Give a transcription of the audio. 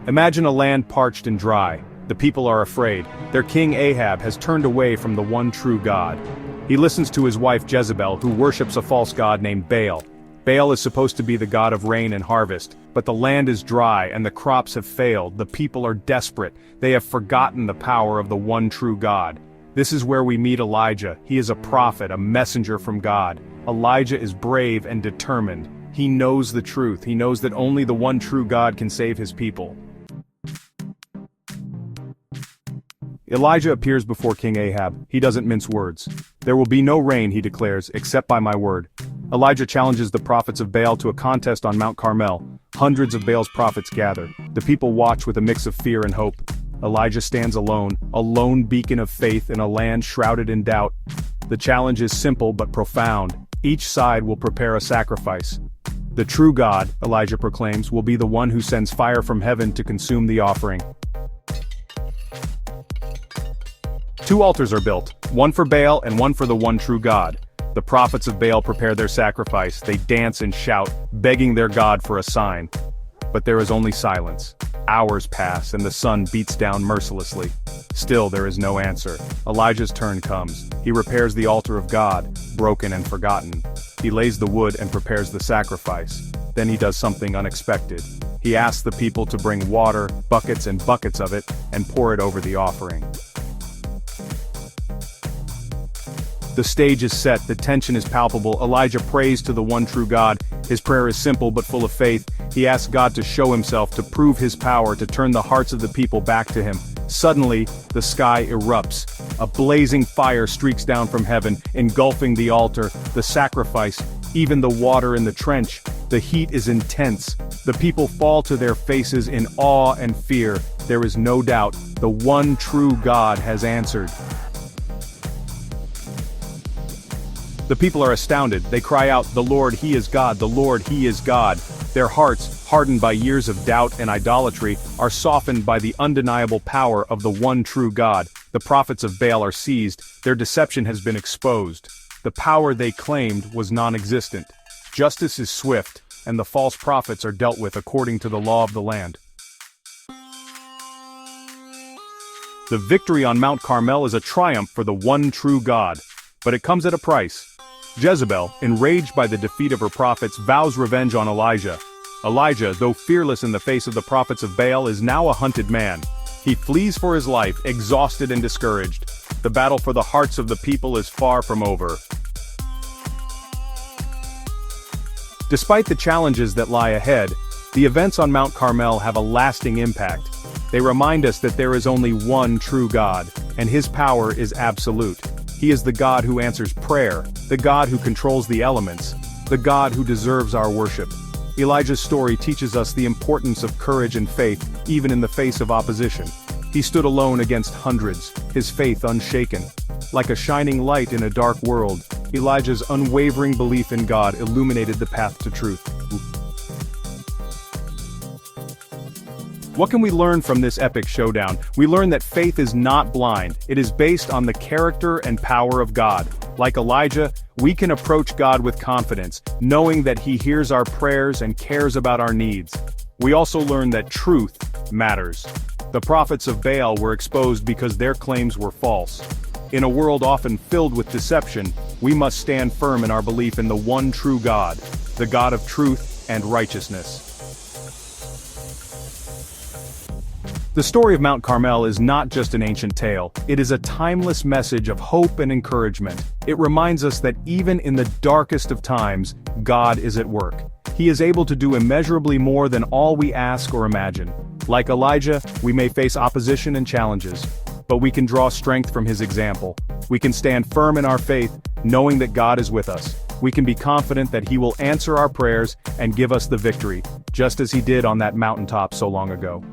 Imagine a land parched and dry. The people are afraid. Their king Ahab has turned away from the one true God. He listens to his wife Jezebel, who worships a false god named Baal. Baal is supposed to be the god of rain and harvest, but the land is dry and the crops have failed. The people are desperate. They have forgotten the power of the one true God. This is where we meet Elijah. He is a prophet, a messenger from God. Elijah is brave and determined. He knows the truth. He knows that only the one true God can save his people. Elijah appears before King Ahab. He doesn't mince words. There will be no rain, he declares, except by my word. Elijah challenges the prophets of Baal to a contest on Mount Carmel. Hundreds of Baal's prophets gather. The people watch with a mix of fear and hope. Elijah stands alone, a lone beacon of faith in a land shrouded in doubt. The challenge is simple but profound. Each side will prepare a sacrifice. The true God, Elijah proclaims, will be the one who sends fire from heaven to consume the offering. Two altars are built, one for Baal and one for the one true God. The prophets of Baal prepare their sacrifice. They dance and shout, begging their God for a sign. But there is only silence. Hours pass and the sun beats down mercilessly. Still there is no answer. Elijah's turn comes. He repairs the altar of God, broken and forgotten. He lays the wood and prepares the sacrifice. Then he does something unexpected. He asks the people to bring water, buckets and buckets of it, and pour it over the offering. The stage is set, the tension is palpable. Elijah prays to the one true God. His prayer is simple but full of faith. He asks God to show himself, to prove his power, to turn the hearts of the people back to him. Suddenly, the sky erupts. A blazing fire streaks down from heaven, engulfing the altar, the sacrifice, even the water in the trench. The heat is intense. The people fall to their faces in awe and fear. There is no doubt, the one true God has answered. The people are astounded. They cry out, "The Lord, He is God, the Lord, He is God." Their hearts, hardened by years of doubt and idolatry, are softened by the undeniable power of the one true God. The prophets of Baal are seized. Their deception has been exposed. The power they claimed was non-existent. Justice is swift, and the false prophets are dealt with according to the law of the land. The victory on Mount Carmel is a triumph for the one true God. But it comes at a price. Jezebel, enraged by the defeat of her prophets, vows revenge on Elijah. Elijah, though fearless in the face of the prophets of Baal, is now a hunted man. He flees for his life, exhausted and discouraged. The battle for the hearts of the people is far from over. Despite the challenges that lie ahead, the events on Mount Carmel have a lasting impact. They remind us that there is only one true God, and His power is absolute. He is the God who answers prayer, the God who controls the elements, the God who deserves our worship. Elijah's story teaches us the importance of courage and faith, even in the face of opposition. He stood alone against hundreds, his faith unshaken. Like a shining light in a dark world, Elijah's unwavering belief in God illuminated the path to truth. What can we learn from this epic showdown? We learn that faith is not blind. It is based on the character and power of God. Like Elijah, we can approach God with confidence, knowing that He hears our prayers and cares about our needs. We also learn that truth matters. The prophets of Baal were exposed because their claims were false. In a world often filled with deception, we must stand firm in our belief in the one true God, the God of truth and righteousness. The story of Mount Carmel is not just an ancient tale, it is a timeless message of hope and encouragement. It reminds us that even in the darkest of times, God is at work. He is able to do immeasurably more than all we ask or imagine. Like Elijah, we may face opposition and challenges, but we can draw strength from his example. We can stand firm in our faith, knowing that God is with us. We can be confident that He will answer our prayers and give us the victory, just as He did on that mountaintop so long ago.